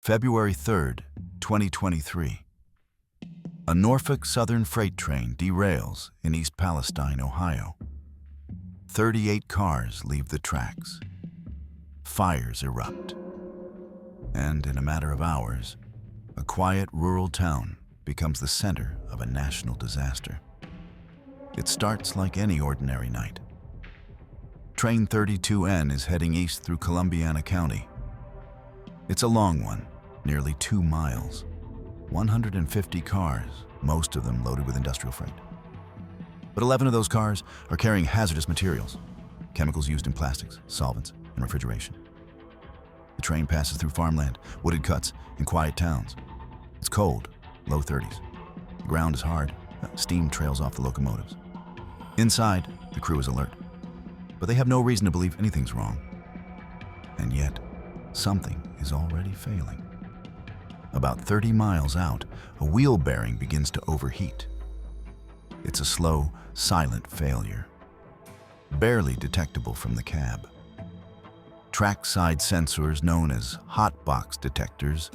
February 3rd, 2023. A Norfolk Southern freight train derails in East Palestine, Ohio. 38 cars leave the tracks. Fires erupt. And in a matter of hours, a quiet rural town becomes the center of a national disaster. It starts like any ordinary night. Train 32N is heading east through Columbiana County. It's a long one, nearly 2 miles. 150 cars, most of them loaded with industrial freight. But 11 of those cars are carrying hazardous materials, chemicals used in plastics, solvents, and refrigeration. The train passes through farmland, wooded cuts, and quiet towns. It's cold, low 30s. The ground is hard, steam trails off the locomotives. Inside, the crew is alert, but they have no reason to believe anything's wrong. And yet, something is already failing. About 30 miles out, a wheel bearing begins to overheat. It's a slow, silent failure, barely detectable from the cab. Trackside sensors known as hot box detectors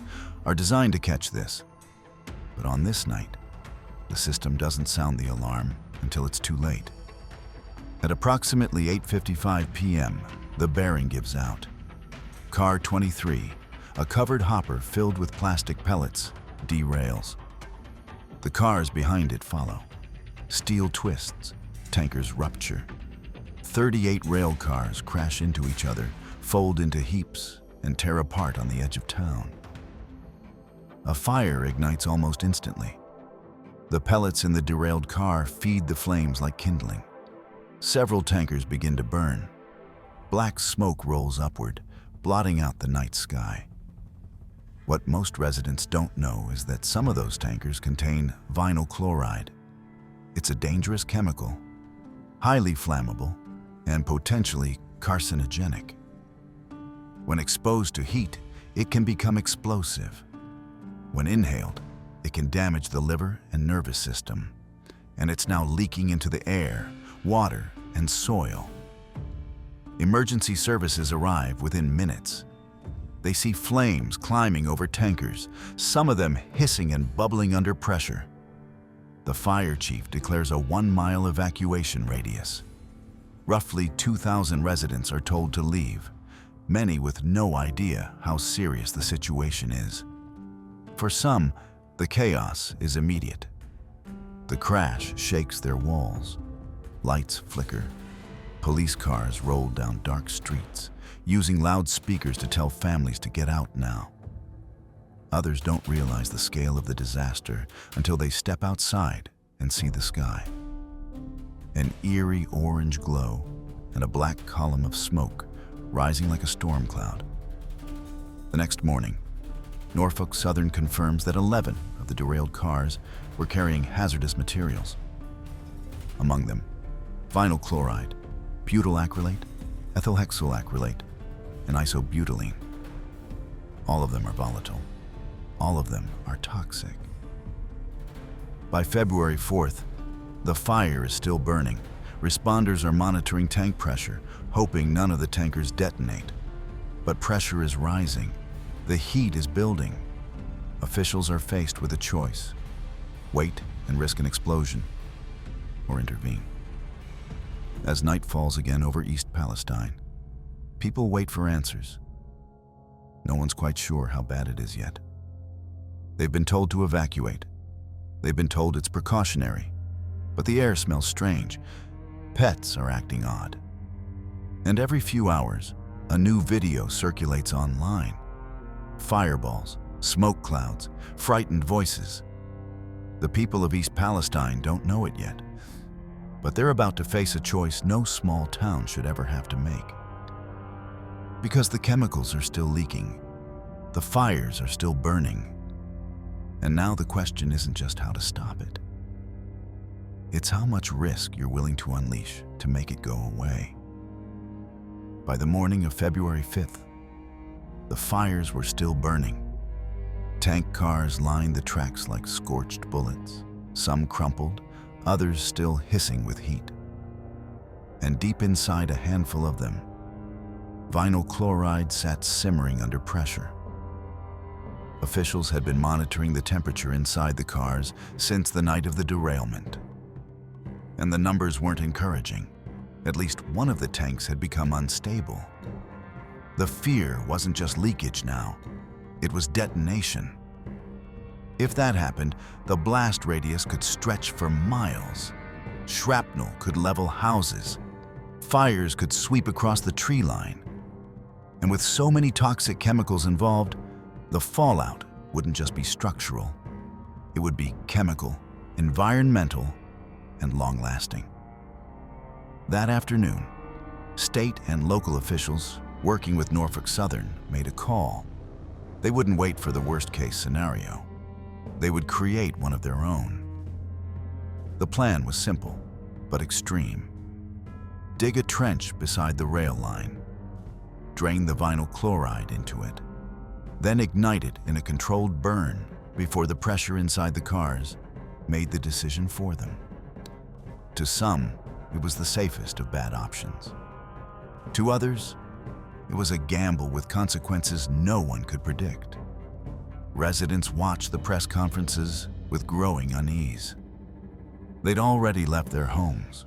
are designed to catch this. But on this night, the system doesn't sound the alarm until it's too late. At approximately 8:55 p.m., the bearing gives out. Car 23, a covered hopper filled with plastic pellets, derails. The cars behind it follow. Steel twists, tankers rupture. 38 rail cars crash into each other, fold into heaps, and tear apart on the edge of town. A fire ignites almost instantly. The pellets in the derailed car feed the flames like kindling. Several tankers begin to burn. Black smoke rolls upward, blotting out the night sky. What most residents don't know is that some of those tankers contain vinyl chloride. It's a dangerous chemical, highly flammable, and potentially carcinogenic. When exposed to heat, it can become explosive. When inhaled, it can damage the liver and nervous system, and it's now leaking into the air, water, and soil. Emergency services arrive within minutes. They see flames climbing over tankers, some of them hissing and bubbling under pressure. The fire chief declares a 1-mile evacuation radius. Roughly 2,000 residents are told to leave, many with no idea how serious the situation is. For some, the chaos is immediate. The crash shakes their walls. Lights flicker. Police cars roll down dark streets, using loudspeakers to tell families to get out now. Others don't realize the scale of the disaster until they step outside and see the sky. An eerie orange glow and a black column of smoke rising like a storm cloud. The next morning, Norfolk Southern confirms that 11 of the derailed cars were carrying hazardous materials. Among them, vinyl chloride, butyl acrylate, ethyl hexyl acrylate, and isobutylene. All of them are volatile. All of them are toxic. By February 4th, the fire is still burning. Responders are monitoring tank pressure, hoping none of the tankers detonate. But pressure is rising. The heat is building. Officials are faced with a choice: wait and risk an explosion, or intervene. As night falls again over East Palestine, people wait for answers. No one's quite sure how bad it is yet. They've been told to evacuate. They've been told it's precautionary, but the air smells strange. Pets are acting odd. And every few hours, a new video circulates online. Fireballs, smoke clouds, frightened voices. The people of East Palestine don't know it yet, but they're about to face a choice no small town should ever have to make. Because the chemicals are still leaking, the fires are still burning, and now the question isn't just how to stop it. It's how much risk you're willing to unleash to make it go away. By the morning of February 5th, the fires were still burning. Tank cars lined the tracks like scorched bullets, some crumpled, others still hissing with heat. And deep inside a handful of them, vinyl chloride sat simmering under pressure. Officials had been monitoring the temperature inside the cars since the night of the derailment. And the numbers weren't encouraging. At least one of the tanks had become unstable. The fear wasn't just leakage now, it was detonation. If that happened, the blast radius could stretch for miles. Shrapnel could level houses. Fires could sweep across the tree line. And with so many toxic chemicals involved, the fallout wouldn't just be structural. It would be chemical, environmental, and long-lasting. That afternoon, state and local officials working with Norfolk Southern made a call. They wouldn't wait for the worst-case scenario. They would create one of their own. The plan was simple, but extreme. Dig a trench beside the rail line. Drain the vinyl chloride into it. Then ignite it in a controlled burn before the pressure inside the cars made the decision for them. To some, it was the safest of bad options. To others, it was a gamble with consequences no one could predict. Residents watched the press conferences with growing unease. They'd already left their homes.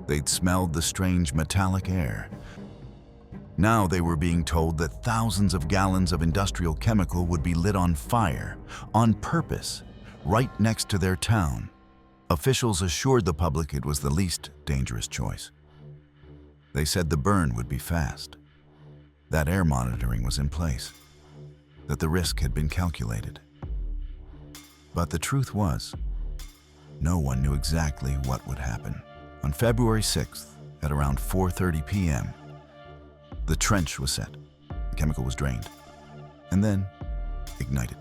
They'd smelled the strange metallic air. Now they were being told that thousands of gallons of industrial chemical would be lit on fire, on purpose, right next to their town. Officials assured the public it was the least dangerous choice. They said the burn would be fast, that air monitoring was in place, that the risk had been calculated. But the truth was, no one knew exactly what would happen. On February 6th, at around 4:30 p.m., the trench was set, the chemical was drained, and then ignited.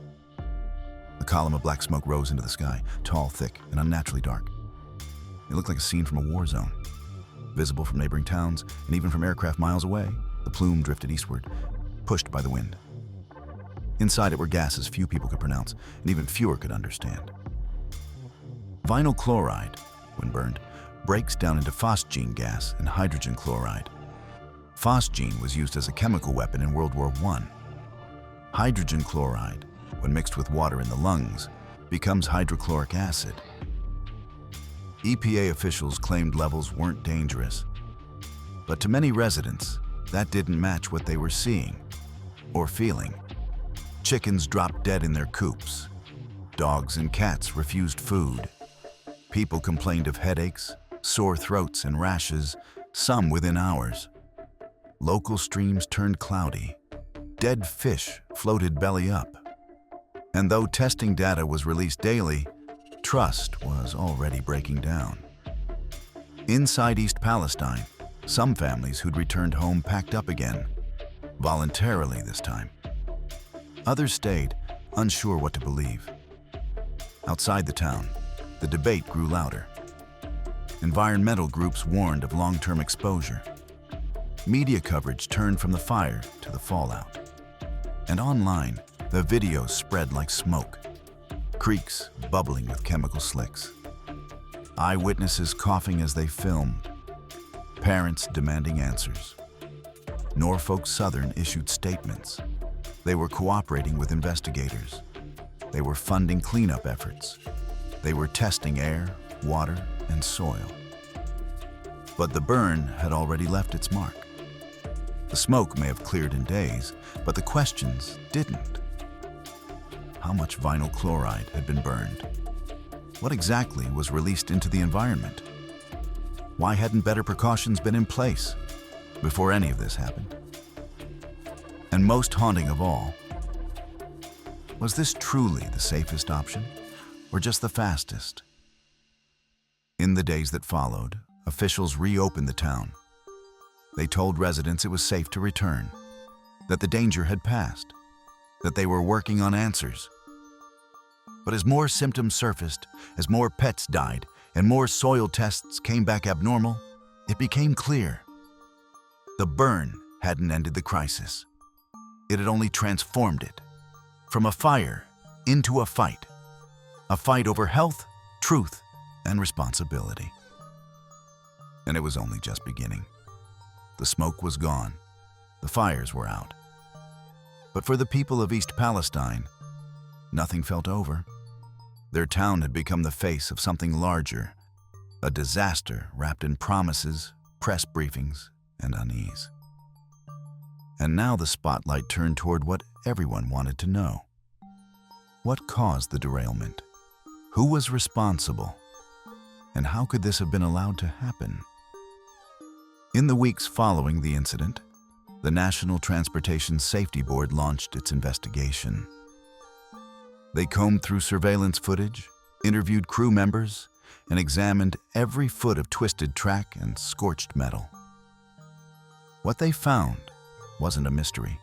A column of black smoke rose into the sky, tall, thick, and unnaturally dark. It looked like a scene from a war zone. Visible from neighboring towns, and even from aircraft miles away, the plume drifted eastward, pushed by the wind. Inside it were gases few people could pronounce, and even fewer could understand. Vinyl chloride, when burned, breaks down into phosgene gas and hydrogen chloride. Phosgene was used as a chemical weapon in World War I. Hydrogen chloride, when mixed with water in the lungs, becomes hydrochloric acid. EPA officials claimed levels weren't dangerous, but to many residents, that didn't match what they were seeing or feeling. Chickens dropped dead in their coops. Dogs and cats refused food. People complained of headaches, sore throats, and rashes, some within hours. Local streams turned cloudy. Dead fish floated belly up. And though testing data was released daily, trust was already breaking down. Inside East Palestine, some families who'd returned home packed up again, voluntarily this time. Others stayed, unsure what to believe. Outside the town, the debate grew louder. Environmental groups warned of long-term exposure. Media coverage turned from the fire to the fallout. And online, the videos spread like smoke. Creeks bubbling with chemical slicks. Eyewitnesses coughing as they filmed. Parents demanding answers. Norfolk Southern issued statements. They were cooperating with investigators. They were funding cleanup efforts. They were testing air, water, and soil. But the burn had already left its mark. The smoke may have cleared in days, but the questions didn't. How much vinyl chloride had been burned? What exactly was released into the environment? Why hadn't better precautions been in place before any of this happened? And most haunting of all, was this truly the safest option, or just the fastest? In the days that followed, officials reopened the town. They told residents it was safe to return, that the danger had passed, that they were working on answers. But as more symptoms surfaced, as more pets died, and more soil tests came back abnormal, it became clear. The burn hadn't ended the crisis. It had only transformed it. From a fire into a fight over health, truth, and responsibility. And it was only just beginning. The smoke was gone. The fires were out. But for the people of East Palestine, nothing felt over. Their town had become the face of something larger, a disaster wrapped in promises, press briefings, and unease. And now the spotlight turned toward what everyone wanted to know. What caused the derailment? Who was responsible? And how could this have been allowed to happen? In the weeks following the incident, the National Transportation Safety Board launched its investigation. They combed through surveillance footage, interviewed crew members, and examined every foot of twisted track and scorched metal. What they found wasn't a mystery.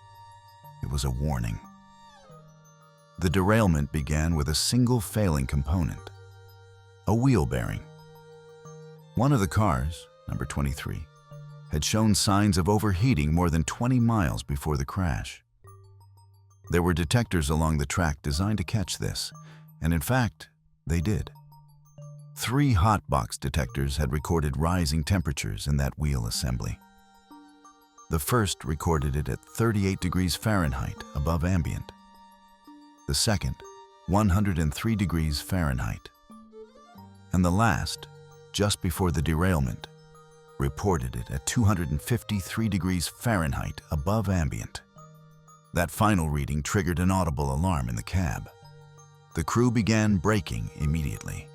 It was a warning. The derailment began with a single failing component, a wheel bearing. One of the cars, number 23, had shown signs of overheating more than 20 miles before the crash. There were detectors along the track designed to catch this, and in fact, they did. 3 hotbox detectors had recorded rising temperatures in that wheel assembly. The first recorded it at 38 degrees Fahrenheit above ambient. The second, 103 degrees Fahrenheit. And the last, just before the derailment, reported it at 253 degrees Fahrenheit above ambient. That final reading triggered an audible alarm in the cab. The crew began braking immediately.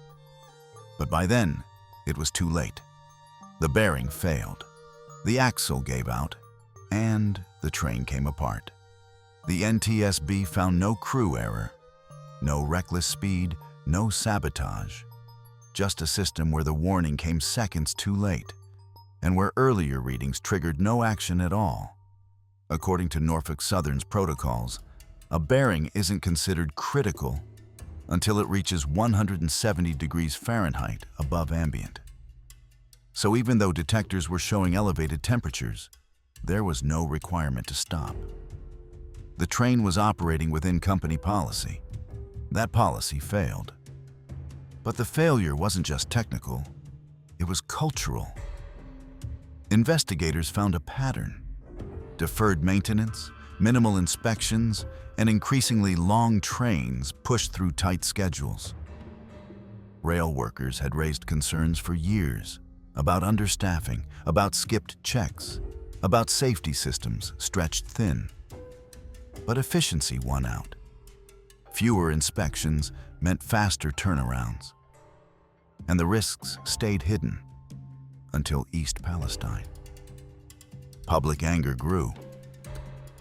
But by then, it was too late. The bearing failed, the axle gave out, and the train came apart. The NTSB found no crew error, no reckless speed, no sabotage, just a system where the warning came seconds too late, and where earlier readings triggered no action at all. According to Norfolk Southern's protocols, a bearing isn't considered critical until it reaches 170 degrees Fahrenheit above ambient. So even though detectors were showing elevated temperatures, there was no requirement to stop. The train was operating within company policy. That policy failed. But the failure wasn't just technical, it was cultural. Investigators found a pattern: deferred maintenance, minimal inspections, and increasingly long trains pushed through tight schedules. Rail workers had raised concerns for years about understaffing, about skipped checks, about safety systems stretched thin. But efficiency won out. Fewer inspections meant faster turnarounds. And the risks stayed hidden until East Palestine. Public anger grew.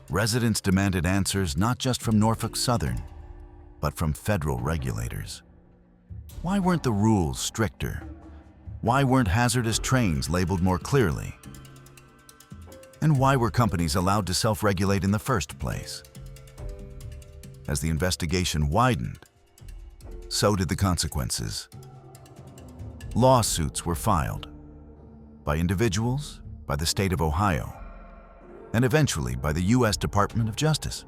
Residents demanded answers not just from Norfolk Southern, but from federal regulators. Why weren't the rules stricter? Why weren't hazardous trains labeled more clearly? And why were companies allowed to self-regulate in the first place? As the investigation widened, so did the consequences. Lawsuits were filed by individuals, by the state of Ohio, and eventually by the U.S. Department of Justice.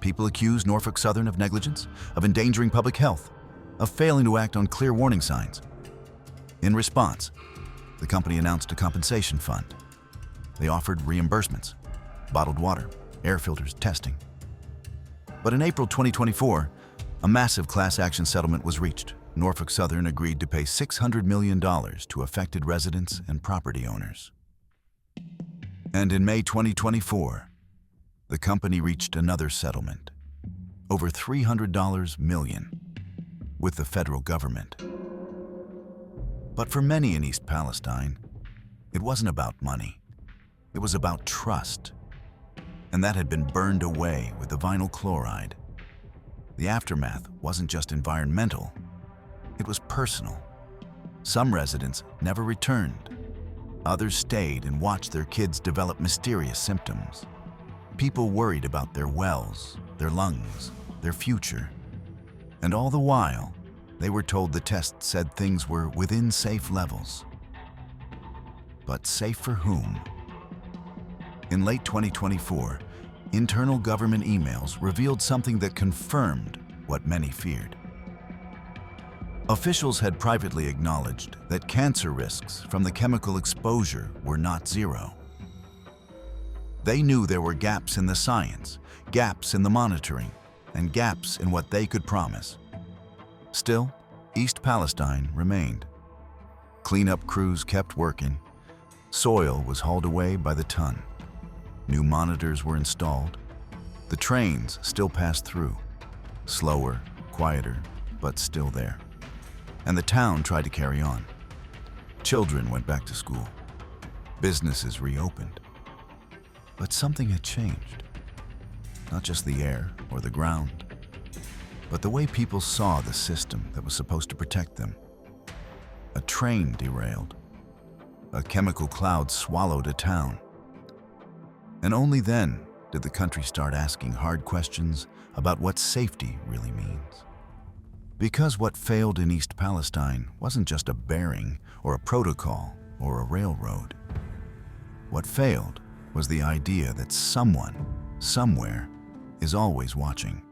People accused Norfolk Southern of negligence, of endangering public health, of failing to act on clear warning signs. In response, the company announced a compensation fund. They offered reimbursements, bottled water, air filters, testing. But in April 2024, a massive class action settlement was reached. Norfolk Southern agreed to pay $600 million to affected residents and property owners. And in May 2024, the company reached another settlement, over $300 million, with the federal government. But for many in East Palestine, it wasn't about money. It was about trust. And that had been burned away with the vinyl chloride. The aftermath wasn't just environmental, it was personal. Some residents never returned. Others stayed and watched their kids develop mysterious symptoms. People worried about their wells, their lungs, their future. And all the while, they were told the test said things were within safe levels. But safe for whom? In late 2024, internal government emails revealed something that confirmed what many feared. Officials had privately acknowledged that cancer risks from the chemical exposure were not zero. They knew there were gaps in the science, gaps in the monitoring, and gaps in what they could promise. Still, East Palestine remained. Cleanup crews kept working. Soil was hauled away by the ton. New monitors were installed. The trains still passed through, slower, quieter, but still there. And the town tried to carry on. Children went back to school. Businesses reopened. But something had changed. Not just the air or the ground, but the way people saw the system that was supposed to protect them. A train derailed. A chemical cloud swallowed a town. And only then did the country start asking hard questions about what safety really means. Because what failed in East Palestine wasn't just a bearing or a protocol or a railroad. What failed was the idea that someone, somewhere, is always watching.